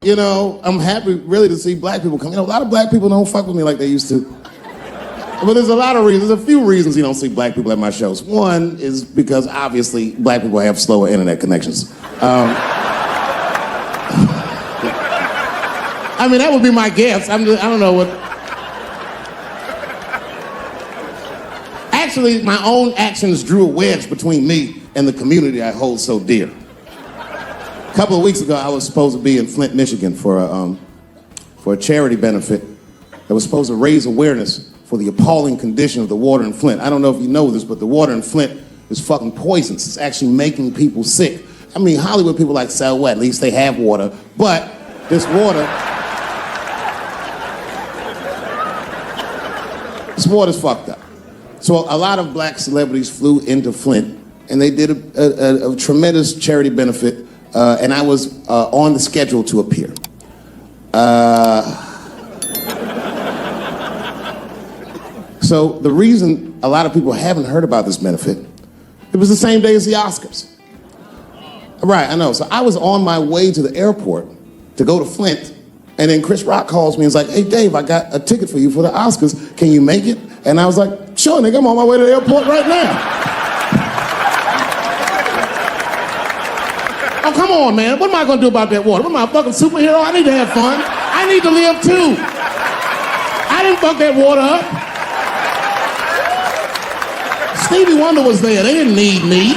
You know, I'm happy really to see black people come. You know, a lot of black people don't fuck with me like they used to. But there's a lot of reasons, there's a few reasons you don't see black people at my shows. One is because obviously black people have slower internet connections. I mean, that would be my guess. I don't know what. Actually, my own actions drew a wedge between me and the community I hold so dear. A couple of weeks ago, I was supposed to be in Flint, Michigan for a charity benefit that was supposed to raise awareness for the appalling condition of the water in Flint. I don't know if you know this, but the water in Flint is fucking poisonous. It's actually making people sick. I mean, Hollywood people like, so what? At least they have water. But this water's fucked up. So a lot of black celebrities flew into Flint, and they did a tremendous charity benefit, and I was on the schedule to appear. So the reason a lot of people haven't heard about this benefit, it was the same day as the Oscars. Right, I know. So I was on my way to the airport to go to Flint, and then Chris Rock calls me and is like, hey, Dave, I got a ticket for you for the Oscars. Can you make it? And I was like, sure, nigga, I'm on my way to the airport right now. Oh, come on, man. What am I going to do about that water? What am I, a fucking superhero? I need to have fun. I need to live, too. I didn't fuck that water up. Stevie Wonder was there. They didn't need me.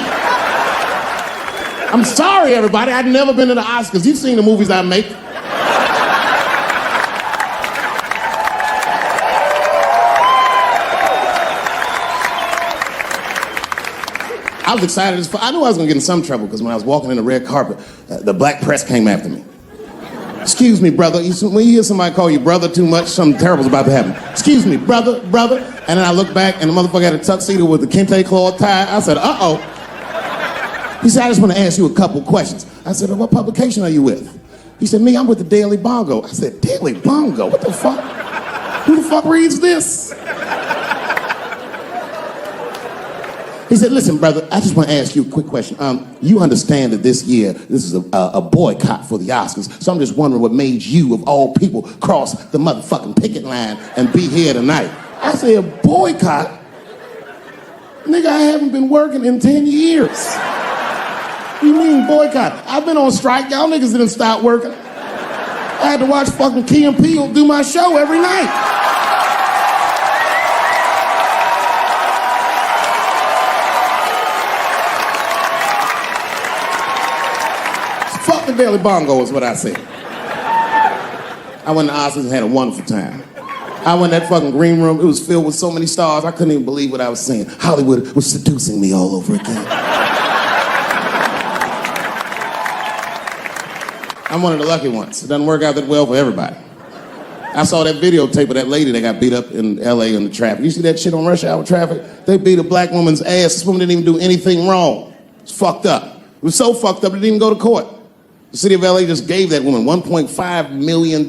I'm sorry, everybody. I'd never been to the Oscars. You've seen the movies I make. I was excited as fuck. I knew I was going to get in some trouble because when I was walking in the red carpet, the black press came after me. Excuse me, brother. When you hear somebody call you brother too much, something terrible's about to happen. Excuse me, brother. And then I looked back and the motherfucker had a tuxedo with the kente cloth tie. I said, uh-oh. He said, I just want to ask you a couple questions. I said, what publication are you with? He said, me, I'm with the Daily Bongo. I said, Daily Bongo? What the fuck? Who the fuck reads this? He said, listen, brother, I just want to ask you a quick question. You understand that this year, this is a boycott for the Oscars, so I'm just wondering what made you, of all people, cross the motherfucking picket line and be here tonight. I said, boycott? Nigga, I haven't been working in 10 years. What do you mean boycott? I've been on strike. Y'all niggas didn't stop working. I had to watch fucking Key and Peele do my show every night. Fuck the Daily Bongo is what I said. I went to Oscars and had a wonderful time. I went in that fucking green room. It was filled with so many stars, I couldn't even believe what I was seeing. Hollywood was seducing me all over again. I'm one of the lucky ones. It doesn't work out that well for everybody. I saw that videotape of that lady that got beat up in LA in the traffic. You see that shit on rush hour traffic? They beat a black woman's ass. This woman didn't even do anything wrong. It's fucked up. It was so fucked up it didn't even go to court. The city of LA just gave that woman $1.5 million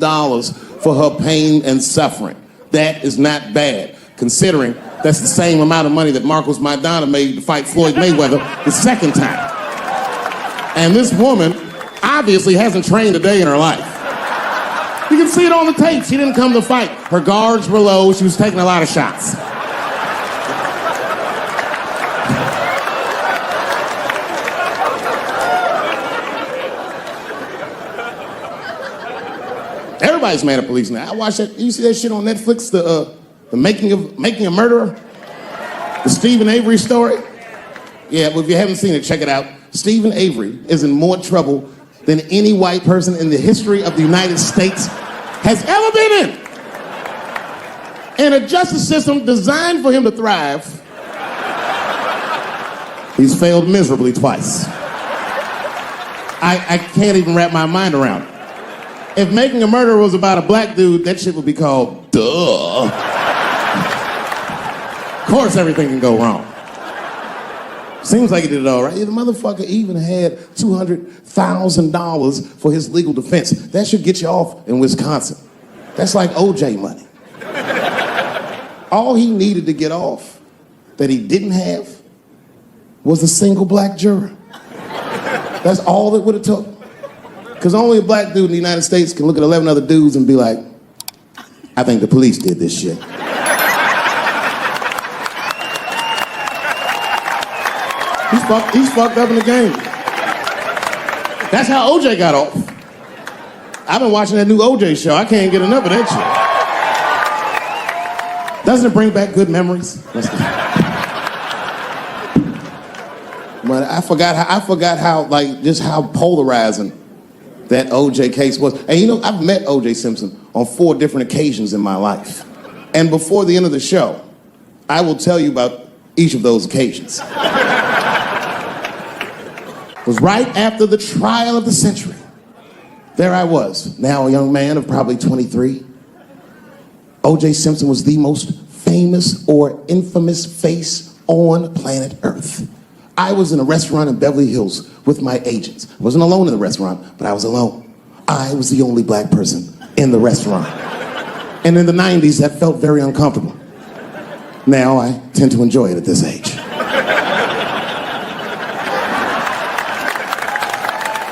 for her pain and suffering. That is not bad, considering that's the same amount of money that Marcos Maidana made to fight Floyd Mayweather the second time. And this woman obviously hasn't trained a day in her life. You can see it on the tape. She didn't come to fight. Her guards were low. She was taking a lot of shots. Everybody's mad at police now. I watched that. You see that shit on Netflix? The making a murderer? The Stephen Avery story? Yeah, well, if you haven't seen it, check it out. Stephen Avery is in more trouble than any white person in the history of the United States has ever been in. In a justice system designed for him to thrive, he's failed miserably twice. I can't even wrap my mind around it. If Making a Murderer was about a black dude, that shit would be called Duh. Of course everything can go wrong. Seems like he did it all right. The motherfucker even had $200,000 for his legal defense. That should get you off in Wisconsin. That's like OJ money. All he needed to get off that he didn't have was a single black juror. That's all it would have took. Because only a black dude in the United States can look at 11 other dudes and be like, I think the police did this shit. He's fucked up in the game. That's how OJ got off. I've been watching that new OJ show. I can't get enough of that shit. Doesn't it bring back good memories? But I forgot how like just how polarizing that OJ case was. And you know, I've met OJ Simpson on 4 different occasions in my life. And before the end of the show, I will tell you about each of those occasions. It was right after the trial of the century. There I was, now a young man of probably 23. OJ Simpson was the most famous or infamous face on planet Earth. I was in a restaurant in Beverly Hills with my agents. I wasn't alone in the restaurant, but I was alone. I was the only black person in the restaurant. And in the 90s, that felt very uncomfortable. Now I tend to enjoy it at this age.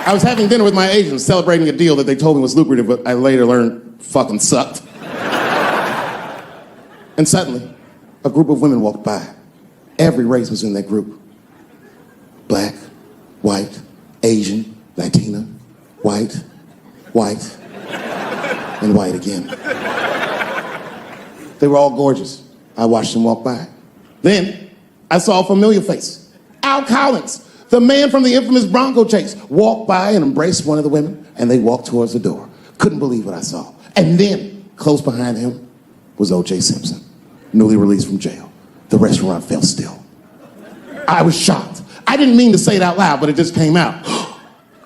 I was having dinner with my agents, celebrating a deal that they told me was lucrative, but I later learned fucking sucked. And suddenly, a group of women walked by. Every race was in that group. Black, white, Asian, Latina, white, and white again. They were all gorgeous. I watched them walk by. Then, I saw a familiar face. Al Collins, the man from the infamous Bronco chase, walked by and embraced one of the women, and they walked towards the door. Couldn't believe what I saw. And then, close behind him, was O.J. Simpson, newly released from jail. The restaurant fell still. I was shocked. I didn't mean to say it out loud, but it just came out.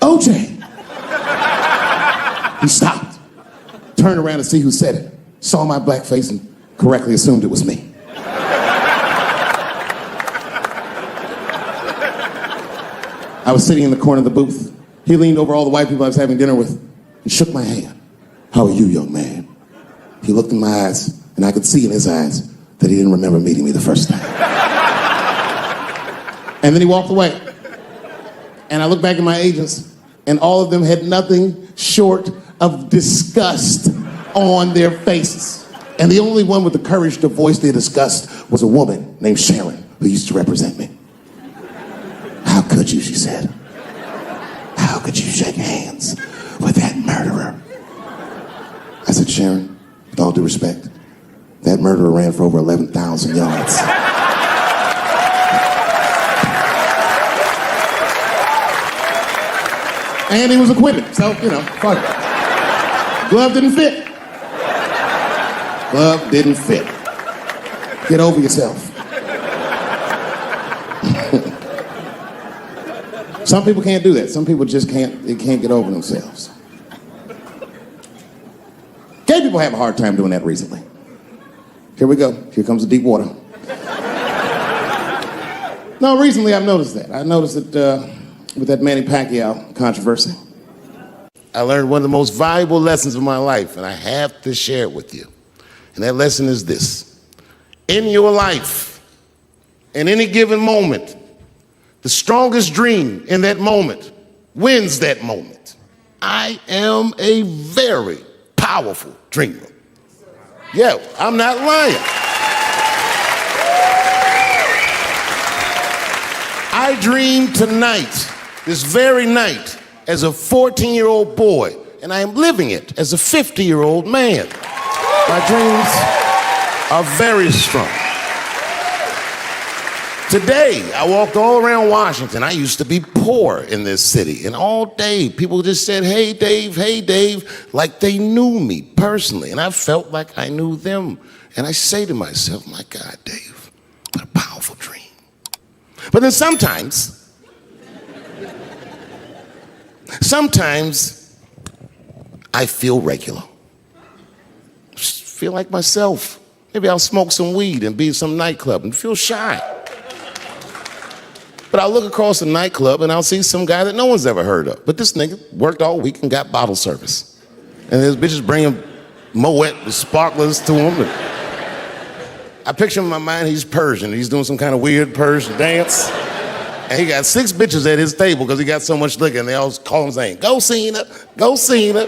O.J. He stopped, turned around to see who said it, saw my black face, and correctly assumed it was me. I was sitting in the corner of the booth. He leaned over all the white people I was having dinner with and shook my hand. How are you, young man? He looked in my eyes, and I could see in his eyes that he didn't remember meeting me the first time. And then he walked away. And I looked back at my agents, and all of them had nothing short of disgust on their faces. And the only one with the courage to voice their disgust was a woman named Sharon, who used to represent me. How could you, she said. How could you shake hands with that murderer? I said, Sharon, with all due respect, that murderer ran for over 11,000 yards. And he was acquitted, so, you know, fuck it. Glove didn't fit. Glove didn't fit. Get over yourself. Some people can't do that. Some people just can't get over themselves. Gay people have a hard time doing that recently. Here we go. Here comes the deep water. No, recently I've noticed that. I noticed that with that Manny Pacquiao controversy. I learned one of the most valuable lessons of my life, and I have to share it with you. And that lesson is this. In your life, in any given moment, the strongest dream in that moment wins that moment. I am a very powerful dreamer. Yeah, I'm not lying. I dreamed tonight, this very night, as a 14-year-old boy, and I am living it as a 50-year-old man. My dreams are very strong. Today, I walked all around Washington. I used to be poor in this city, and all day people just said, hey, Dave, like they knew me personally, and I felt like I knew them. And I say to myself, my God, Dave, what a powerful dream. But then sometimes I feel regular. Just feel like myself. Maybe I'll smoke some weed and be in some nightclub and feel shy. But I'll look across the nightclub and I'll see some guy that no one's ever heard of. But this nigga worked all week and got bottle service. And there's bitches bringing Moet with sparklers to him. And I picture him in my mind, he's Persian. He's doing some kind of weird Persian dance. And he got 6 bitches at his table because he got so much liquor, and they all call him saying, "Go Cena, go Cena."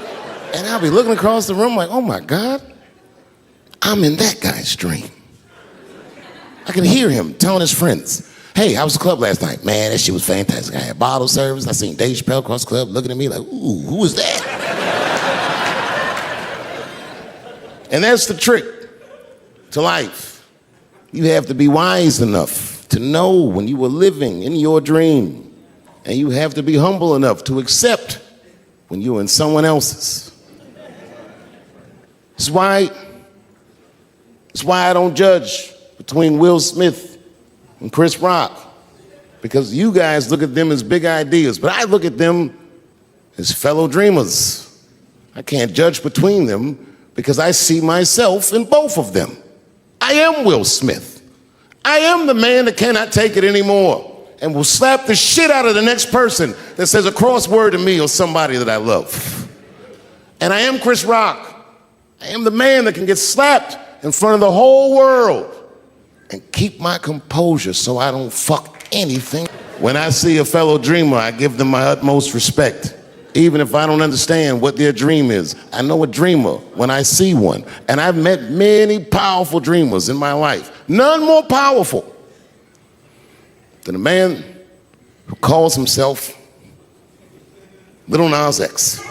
And I'll be looking across the room like, oh my God, I'm in that guy's dream. I can hear him telling his friends, "Hey, how was the club last night?" "Man, that shit was fantastic. I had bottle service. I seen Dave Chappelle across the club looking at me like, ooh, who is that?" And that's the trick to life. You have to be wise enough to know when you were living in your dream. And you have to be humble enough to accept when you're in someone else's. It's why I don't judge between Will Smith and Chris Rock, because you guys look at them as big ideas, but I look at them as fellow dreamers. I can't judge between them because I see myself in both of them. I am Will Smith. I am the man that cannot take it anymore and will slap the shit out of the next person that says a crossword to me or somebody that I love. And I am Chris Rock. I am the man that can get slapped in front of the whole world and keep my composure so I don't fuck anything. When I see a fellow dreamer, I give them my utmost respect. Even if I don't understand what their dream is, I know a dreamer when I see one. And I've met many powerful dreamers in my life. None more powerful than a man who calls himself Little Nas X.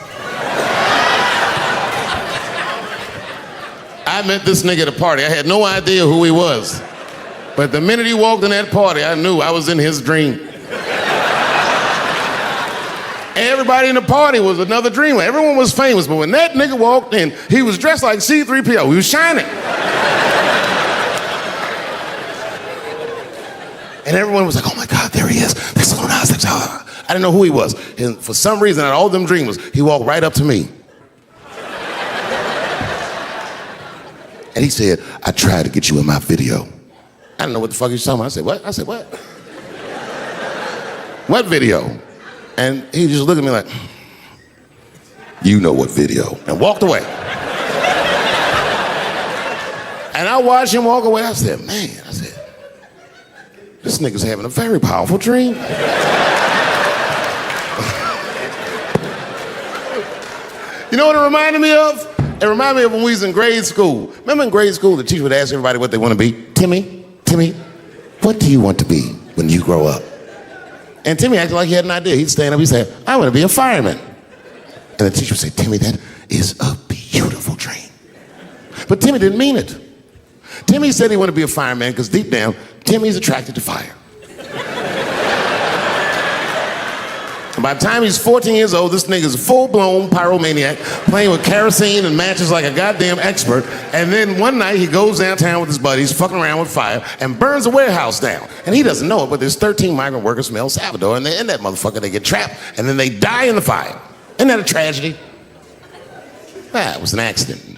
I met this nigga at a party. I had no idea who he was. But the minute he walked in that party, I knew I was in his dream. Everybody in the party was another dreamer. Everyone was famous, but when that nigga walked in, he was dressed like C-3PO. He was shining. And everyone was like, "Oh my God, there he is. That's Lil Nas X." I didn't know who he was. And for some reason, out of all them dreamers, he walked right up to me. And he said, "I tried to get you in my video." I didn't know what the fuck he was talking about. I said, "What?" I said, "What? What video?" And he just looked at me like, "You know what video," and walked away. And I watched him walk away. I said, "Man," I said, "this nigga's having a very powerful dream." You know what it reminded me of? It reminded me of when we was in grade school. Remember in grade school, the teacher would ask everybody what they want to be? Timmy, what do you want to be when you grow up?" And Timmy acted like he had an idea. He'd stand up, he'd say, "I want to be a fireman." And the teacher would say, "Timmy, that is a beautiful dream." But Timmy didn't mean it. Timmy said he wanted to be a fireman because deep down, Timmy's attracted to fire. And by the time he's 14 years old, this nigga's a full-blown pyromaniac, playing with kerosene and matches like a goddamn expert. And then one night he goes downtown with his buddies, fucking around with fire, and burns a warehouse down. And he doesn't know it, but there's 13 migrant workers from El Salvador, and in that motherfucker, they get trapped, and then they die in the fire. Isn't that a tragedy? It was an accident.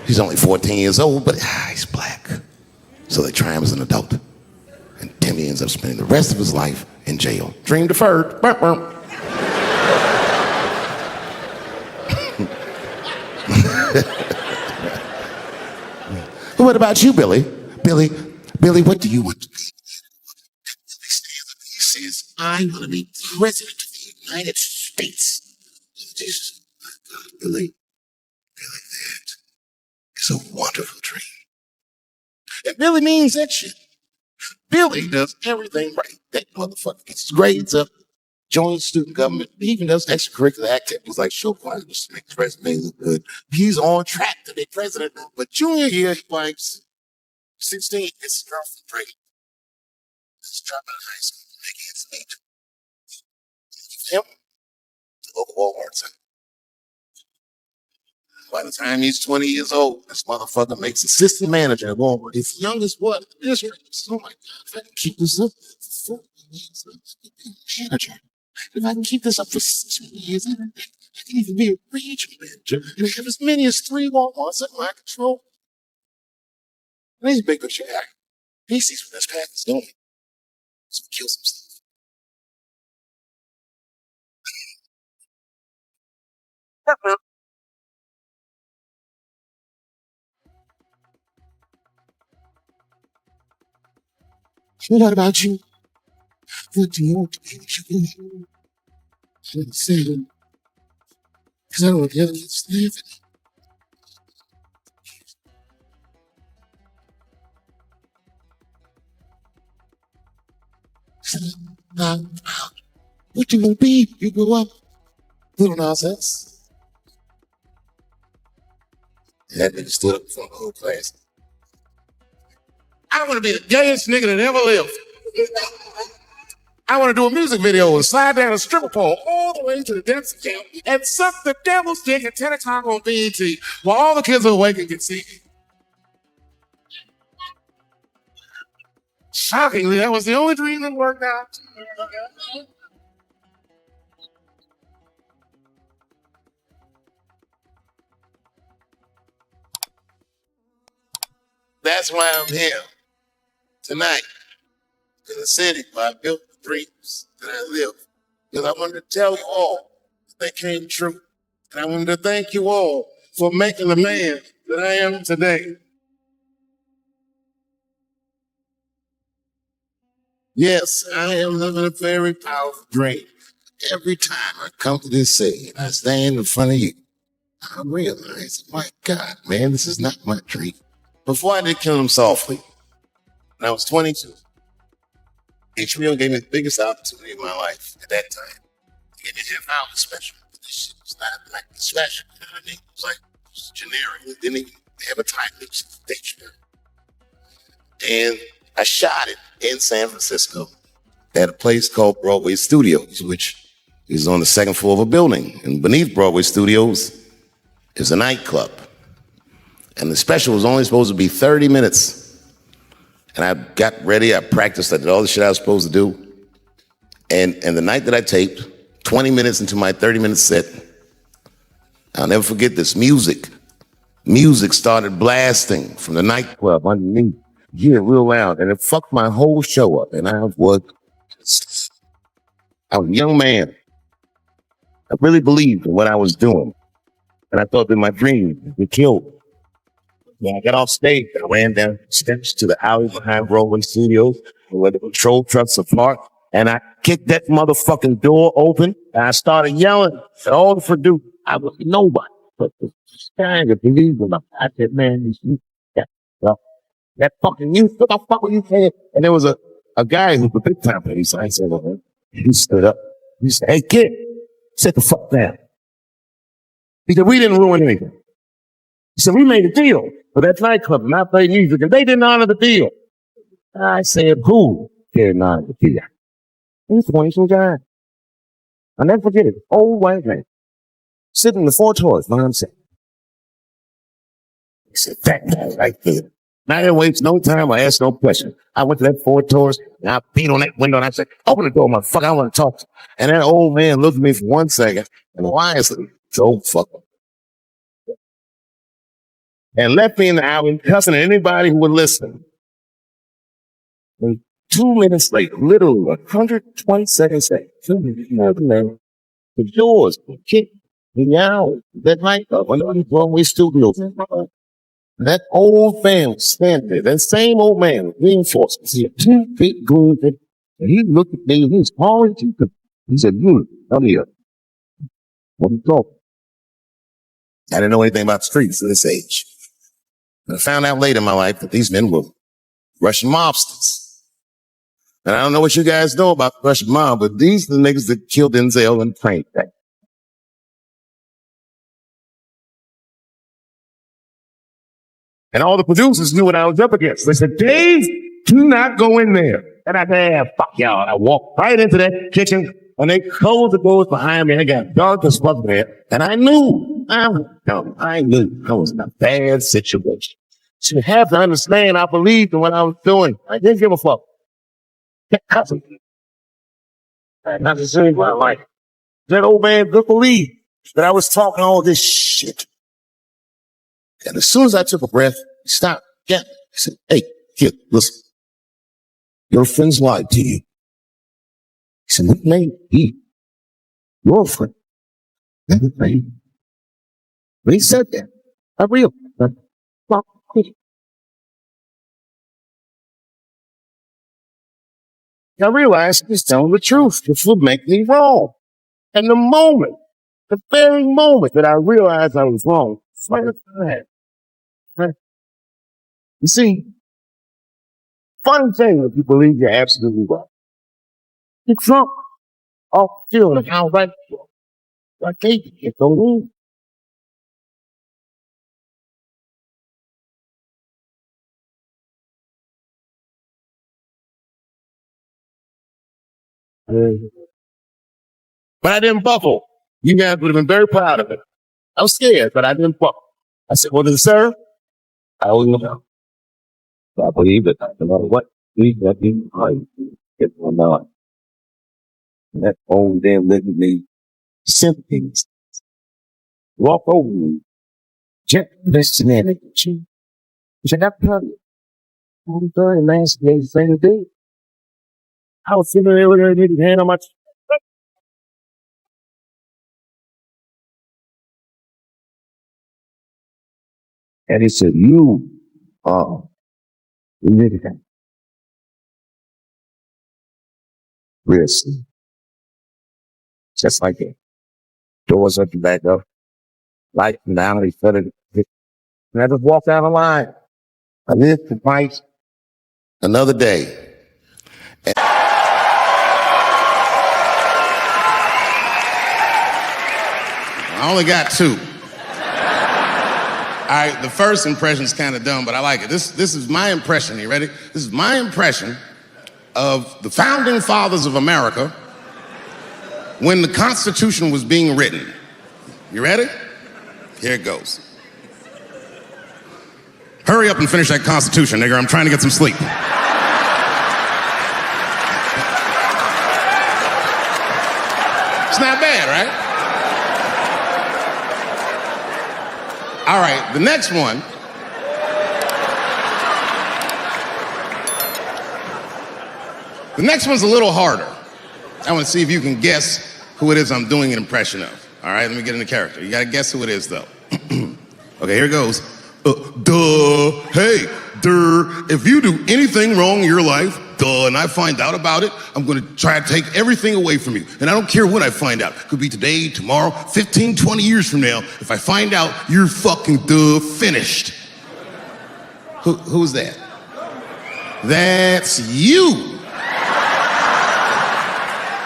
He's only 14 years old, but he's black. So they try him as an adult. And Timmy ends up spending the rest of his life in jail. Dream deferred. Burp, burp. What about you, Billy? Billy, what do you want to be? He stands up and he says, "I want to be president of the United States." Jesus, my God, Billy, that is a wonderful dream. And Billy means that shit. Billy does everything right. That motherfucker gets his grades up, joins student government. He even does extracurricular activities like show choirs to make his resume look good. He's on track to be president. But junior year, he wipes 16, gets his girlfriend pregnant. He's dropping out of high school, making his speech. Him, the local Walmart center. By the time he's 20 years old, this motherfucker makes assistant manager at Walmart. His youngest what? This right. Oh my God, if I can keep this up for 4 years, I can be a manager. If I can keep this up for 6 years, I can even be a regional manager and have as many as 3 Walmarts at my control. And he's a big picture guy. He sees what this path is going. So he kills himself. What about you? What do you want to be? She said, because I don't want the other kids to live. What you gonna be? You grow up. Little nonsense. That nigga stood up for the whole class. I want to be the gayest nigga that ever lived. I want to do a music video and slide down a stripper pole all the way to the depths of hell and suck the devil's dick at 10 o'clock on BET while all the kids are awake and can see. Shockingly, that was the only dream that worked out. That's why I'm here tonight in the city where I built the dreams that I live. Because I wanted to tell you all that they came true. And I wanted to thank you all for making the man that I am today. Yes, I am living a very powerful dream. Every time I come to this city and I stand in front of you, I realize, my God, man, this is not my dream. Before I did Kill 'Em Softly, when I was 22, HBO gave me the biggest opportunity of my life at that time. They gave me a half-hour special. This shit was not like the special, you know what I mean? It was generic. It didn't even have a title. It was just a dictionary. And I shot it in San Francisco at a place called Broadway Studios, which is on the second floor of a building. And beneath Broadway Studios is a nightclub. And the special was only supposed to be 30 minutes. And I got ready, I practiced, I did all the shit I was supposed to do. And the night that I taped, 20 minutes into my 30-minute set, I'll never forget this, music started blasting from the nightclub underneath. Yeah, real loud. And it fucked my whole show up. And I was a young man. I really believed in what I was doing. And I thought that my dream would be killed. When I got off stage, I ran down the steps to the alley behind Broadway Studios where the patrol trucks are parked. And I kicked that motherfucking door open. And I started yelling at all the producers. I was nobody. But the guy that believed in me. I said, man, that fucking you, what the fuck were you saying? And there was a guy who was a big time police. I said, well, he stood up. He said, hey, kid, sit the fuck down. He said, we didn't ruin anything. He said, we made a deal for that nightclub and I played music and they didn't honor the deal. I said, who didn't honor the deal? He's the one guy. I'll never forget it. Old white man. Sitting in the four toys, you know what I'm saying? He said, that guy right there. And I didn't waste no time or ask no question. I went to that four tours and I beat on that window and I said, open the door, motherfucker, I want to talk. And that old man looked at me for 1 second and wisely told fucker. And left me in the alley cussing at anybody who would listen. And 2 minutes later, literally 120 seconds later, the doors were kicked in the alley. That night, when the Broadway Studios. That old man was standing there. That same old man with reinforcements. He had 2 big green things. And he looked at me and he was calling to me. He said, come here. What are you talking? I didn't know anything about the streets at this age. And I found out later in my life that these men were Russian mobsters. And I don't know what you guys know about the Russian mob, but these are the niggas that killed Denzel and Frank. And all the producers knew what I was up against. They said, Dave, do not go in there. And I said, fuck y'all. And I walked right into that kitchen and they closed the doors behind me and it got dark as fuck there. And I knew I was in a bad situation. So you have to understand, I believed in what I was doing. I didn't give a fuck. Not necessarily my life. That old man didn't believe that I was talking all this shit. And as soon as I took a breath, he stopped again. He said, hey, kid, listen. Your friends lied to you. He said, what made he? Your friend. But he said that. I realized that. I realized he was telling the truth, which would make me wrong. And the very moment that I realized I was wrong, right? You see, funny thing if you believe you're absolutely right. You're drunk off feeling how right you are. Like, hey, you don't need. But I didn't buckle. You guys would have been very proud of it. I was scared, but I didn't buckle. I said, well, sir, I owe you know. So I believe it. No matter what, believe that you right. Get my mind. And that old damn living me sympathy walk over me. Just listen at it. She said, that's probably I'm very nice thing to do. I was sitting there with her hand on my chest. And he said, you are living risk. Just like that. Doors up and back up. Light and down, he fed it. And I just walked down the line. I lived to fight another day. I only got two. All right, the first impression is kind of dumb, but I like it. This is my impression. You ready? This is my impression of the founding fathers of America when the Constitution was being written. You ready? Here it goes. Hurry up and finish that Constitution, nigger. I'm trying to get some sleep. It's not bad, right? All right, the next one. The next one's a little harder. I want to see if you can guess who it is I'm doing an impression of. All right, let me get into character. You got to guess who it is, though. Okay, here it goes. Hey, if you do anything wrong in your life, and I find out about it, I'm going to try to take everything away from you. And I don't care when I find out. Could be today, tomorrow, 15, 20 years from now. If I find out, you're fucking finished. Who's that? That's you.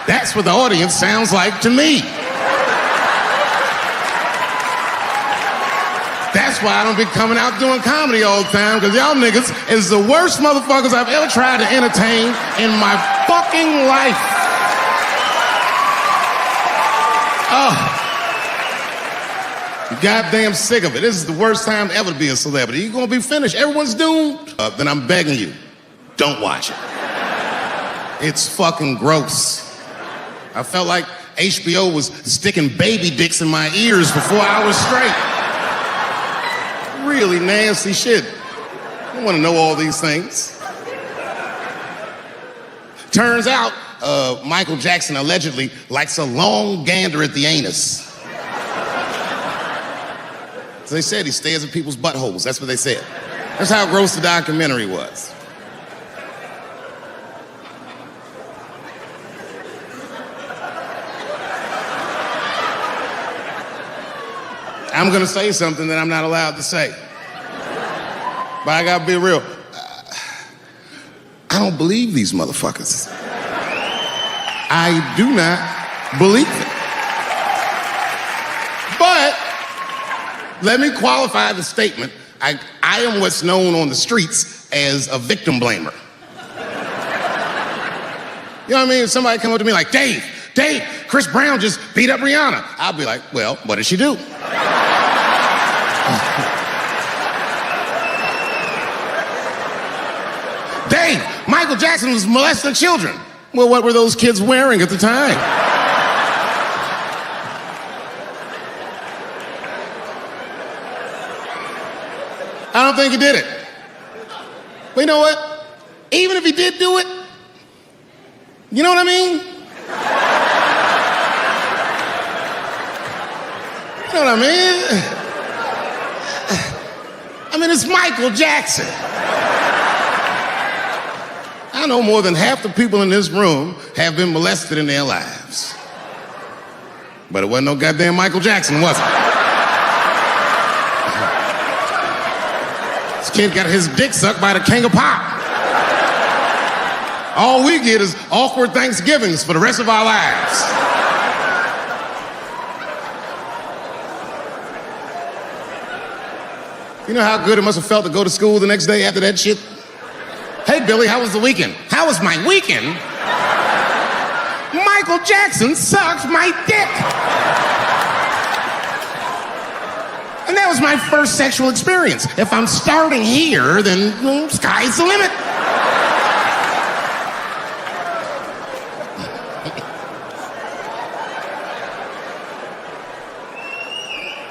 That's what the audience sounds like to me. That's why I don't be coming out doing comedy all the time, because y'all niggas is the worst motherfuckers I've ever tried to entertain in my fucking life. Oh. I'm goddamn sick of it. This is the worst time ever to be a celebrity. You're gonna be finished. Everyone's doomed. Then I'm begging you, don't watch it. It's fucking gross. I felt like HBO was sticking baby dicks in my ears before I was straight. Really nasty shit. I don't want to know all these things. Turns out, Michael Jackson allegedly likes a long gander at the anus. So they said he stares at people's buttholes. That's what they said. That's how gross the documentary was. I'm gonna say something that I'm not allowed to say. But I gotta be real. I don't believe these motherfuckers. I do not believe it. But let me qualify the statement. I am what's known on the streets as a victim blamer. You know what I mean? If somebody come up to me like, Dave, Chris Brown just beat up Rihanna. I'll be like, well, what did she do? Dave, Michael Jackson was molesting children. Well, what were those kids wearing at the time? I don't think he did it. But you know what? Even if he did do it, you know what I mean? You know what I mean? I mean, it's Michael Jackson. I know more than half the people in this room have been molested in their lives. But it wasn't no goddamn Michael Jackson, was it? This kid got his dick sucked by the king of pop. All we get is awkward Thanksgivings for the rest of our lives. You know how good it must have felt to go to school the next day after that shit? Hey, Billy, how was the weekend? How was my weekend? Michael Jackson sucked my dick. And that was my first sexual experience. If I'm starting here, then sky's the limit.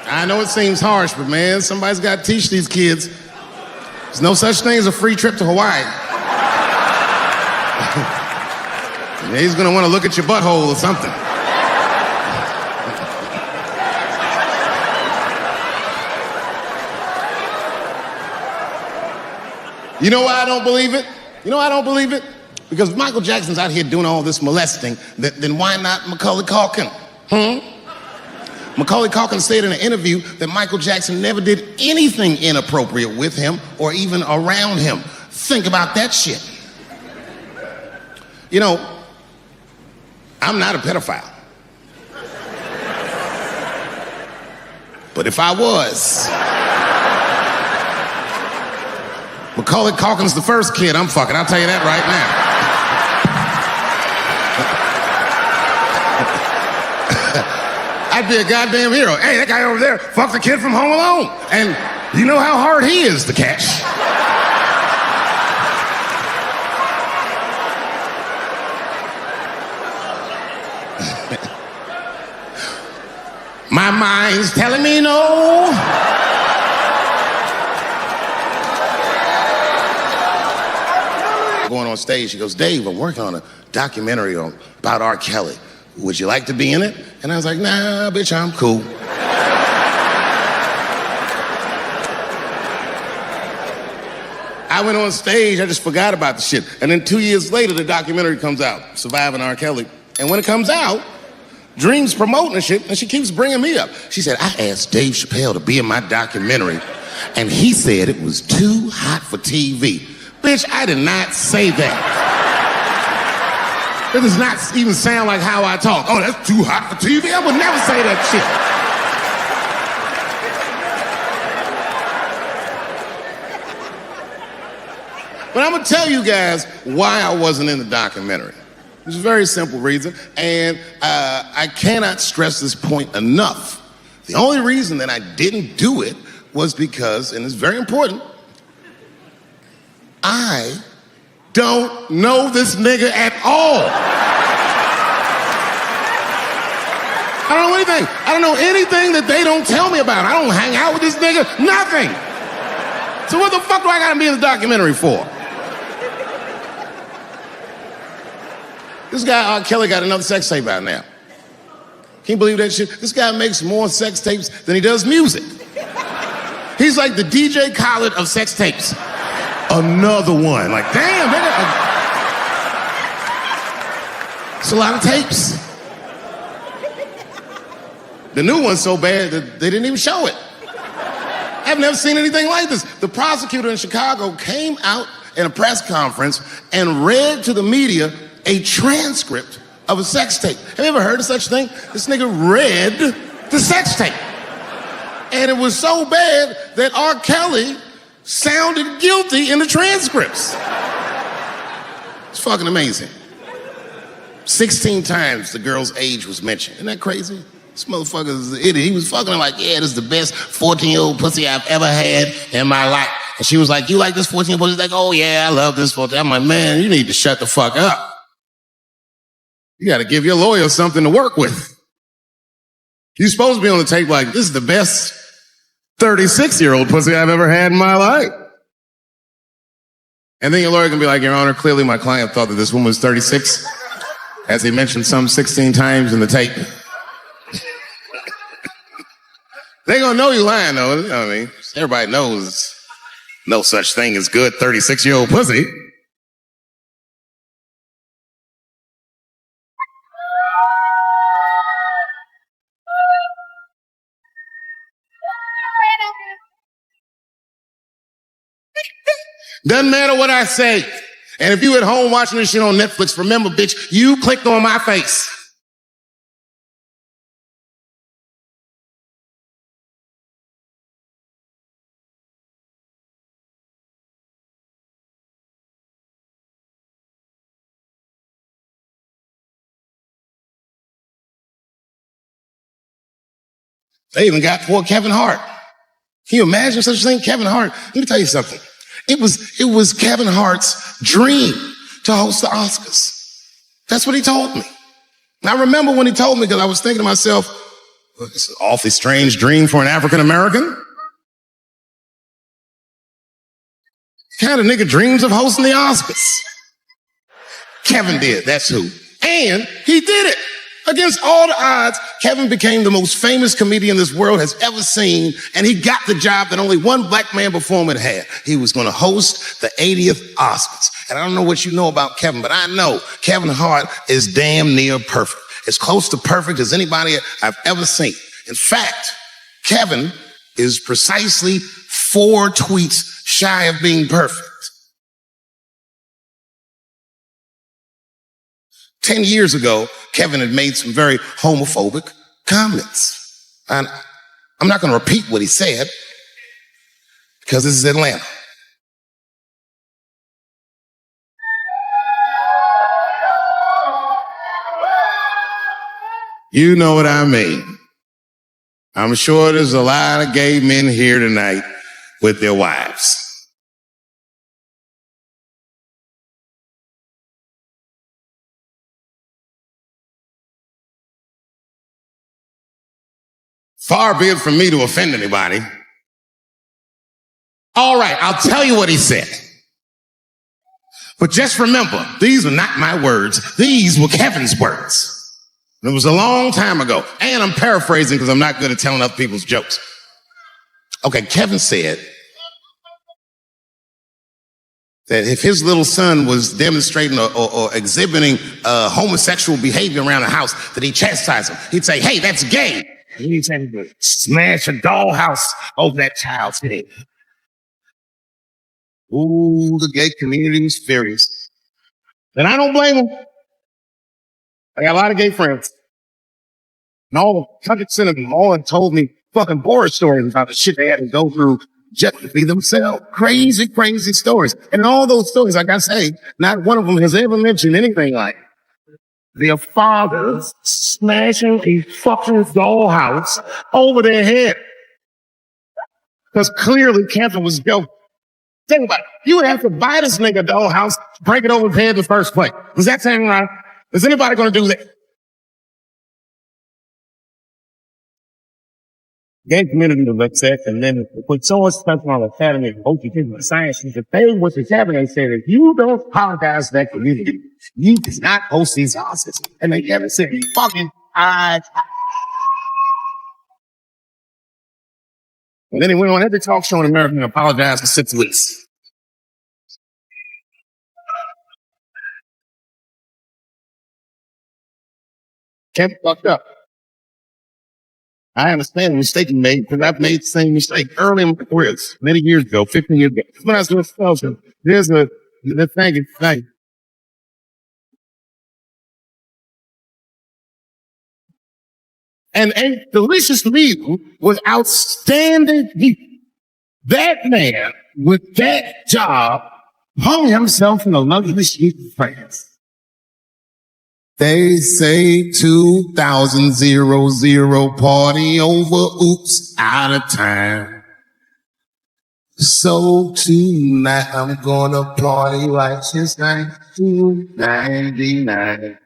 I know it seems harsh, but man, somebody's got to teach these kids. There's no such thing as a free trip to Hawaii. He's gonna want to look at your butthole or something. You know why I don't believe it? You know why I don't believe it? Because if Michael Jackson's out here doing all this molesting, then why not Macaulay Culkin? Macaulay Culkin said in an interview that Michael Jackson never did anything inappropriate with him or even around him. Think about that shit. You know, I'm not a pedophile. But if I was, Macaulay Culkin's the first kid I'm fucking, I'll tell you that right now. I'd be a goddamn hero. Hey, that guy over there fucked the kid from Home Alone. And you know how hard he is to catch. My mind's telling me no. Going on stage, she goes, Dave, I'm working on a documentary about R. Kelly. Would you like to be in it? And I was like, nah, bitch, I'm cool. I went on stage, I just forgot about the shit. And then 2 years later, the documentary comes out, Surviving R. Kelly. And when it comes out, Dream's promoting the shit, and she keeps bringing me up. She said, I asked Dave Chappelle to be in my documentary, and he said it was too hot for TV. Bitch, I did not say that. It does not even sound like how I talk. Oh, that's too hot for TV? I would never say that shit. But I'm gonna tell you guys why I wasn't in the documentary. There's a very simple reason, and I cannot stress this point enough. The only reason that I didn't do it was because, and it's very important, I don't know this nigga at all. I don't know anything. I don't know anything that they don't tell me about. I don't hang out with this nigga, nothing. So what the fuck do I gotta be in the documentary for? This guy, R. Kelly, got another sex tape out now. Can you believe that shit? This guy makes more sex tapes than he does music. He's like the DJ Khaled of sex tapes. Another one. Like, damn, it's a lot of tapes. The new one's so bad that they didn't even show it. I've never seen anything like this. The prosecutor in Chicago came out in a press conference and read to the media a transcript of a sex tape. Have you ever heard of such a thing? This nigga read the sex tape. And it was so bad that R. Kelly sounded guilty in the transcripts. It's fucking amazing. 16 times the girl's age was mentioned. Isn't that crazy? This motherfucker's an idiot. He was fucking her like, yeah, this is the best 14-year-old pussy I've ever had in my life. And she was like, you like this 14-year-old pussy? He's like, oh yeah, I love this 14. I'm like, man, you need to shut the fuck up. You gotta give your lawyer something to work with. You're supposed to be on the tape like, this is the best 36-year-old pussy I've ever had in my life. And then your lawyer can be like, Your Honor, clearly my client thought that this woman was 36, as he mentioned some 16 times in the tape. They gonna know you lying though, you know what I mean? Everybody knows no such thing as good 36-year-old pussy. Doesn't matter what I say. And if you at home watching this shit on Netflix, remember, bitch, you clicked on my face. They even got poor Kevin Hart. Can you imagine such a thing? Kevin Hart, let me tell you something. It was Kevin Hart's dream to host the Oscars. That's what he told me. And I remember when he told me, because I was thinking to myself, well, it's an awfully strange dream for an African American. Kind of nigga dreams of hosting the Oscars. Kevin did, that's who. And he did it. Against all the odds, Kevin became the most famous comedian this world has ever seen, and he got the job that only one black man before him had had. He was going to host the 80th Oscars. And I don't know what you know about Kevin, but I know Kevin Hart is damn near perfect. As close to perfect as anybody I've ever seen. In fact, Kevin is precisely 4 tweets shy of being perfect. 10 years ago, Kevin had made some very homophobic comments. And I'm not going to repeat what he said because this is Atlanta. You know what I mean. I'm sure there's a lot of gay men here tonight with their wives. Far be it from me to offend anybody. All right, I'll tell you what he said. But just remember, these were not my words. These were Kevin's words. It was a long time ago. And I'm paraphrasing because I'm not good at telling other people's jokes. Okay, Kevin said that if his little son was demonstrating or exhibiting homosexual behavior around the house, that he'd chastise him. He'd say, hey, that's gay. And he'd say, smash a dollhouse over that child's head. Ooh, the gay community was furious. And I don't blame them. I got a lot of gay friends. And all 100% of them all told me fucking horror stories about the shit they had to go through just to be themselves. Crazy, crazy stories. And in all those stories, like I say, not one of them has ever mentioned anything like their fathers smashing a fucking dollhouse over their head. Because clearly Kevin was joking. Think about it. You would have to buy this nigga a dollhouse, break it over his head in the first place. Does that sound right? Is anybody going to do that? Gay community was upset, and then put so much stuff on the Academy of Education and Science, that they went to the cabinet said, if you don't apologize to that community, you cannot host these Oscars. And they never said, fucking I. And then he went on every talk show in America and apologized for 6 weeks. Kevin fucked up. I understand the mistake he made because I've made the same mistake early in my career, many years ago, 15 years ago. When I was doing fellowship, there's the thing. And a delicious meal was outstanding meat. That man with that job hung himself in a luxury suite in France. They say 2000 party over, oops, out of time. So tonight I'm gonna party like it's 1999.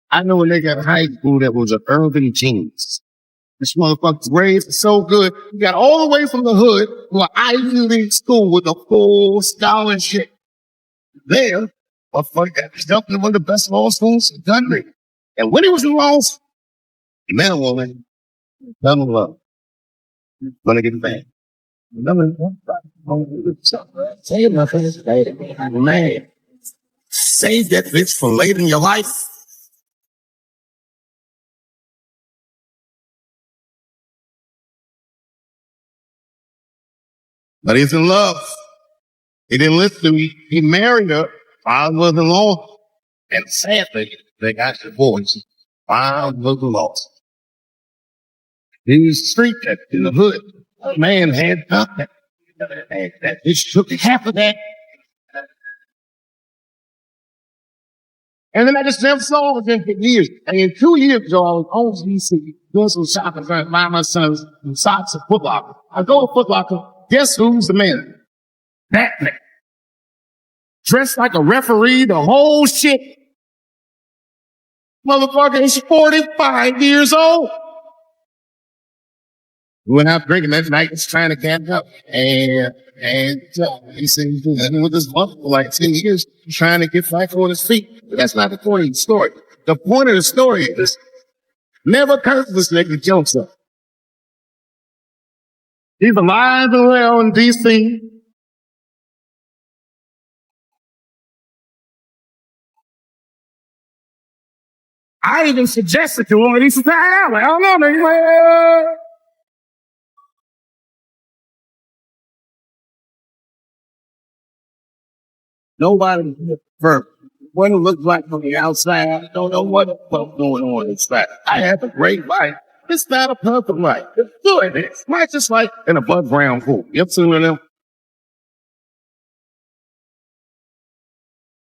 I know a nigga in high school that was an urban genius. This motherfucker's grades are so good. He got all the way from the hood to an Ivy League school with a full scholarship. There, motherfucker got himself in one of the best law schools in the country. And when he was in law school, he met a woman, fell in love. Gonna get back. Man, save that bitch for later in your life. But he's in love. He didn't listen to me. He married her. Father wasn't alone. And sadly, they got divorced. Father wasn't lost. He was street cat in the hood. Man had nothing. And that bitch took half of that. And then I just never saw him again for years. And in 2 years ago, I was on GC doing some shopping for my sons and socks at Foot Locker. I go to Foot Locker. Guess who's the man? That man. Dressed like a referee, the whole shit. Motherfucker is 45 years old. We went out drinking that night, just trying to catch up. And he said he's been living with this bump for like 10 years, trying to get back on his feet. But that's not the point of the story. The point of the story is never curse this nigga Joseph. He's alive and well in D.C. I even suggested to him, and he said, I don't know, man. Nobody for what it looks like from the outside. I don't know what the fuck's going on inside. I have a great life. It's not a perfect life. It's good. It's not just like an above ground pool. You ever seen one of them?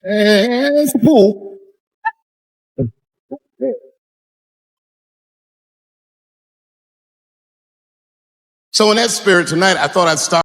It's a pool. So in that spirit tonight, I thought I'd start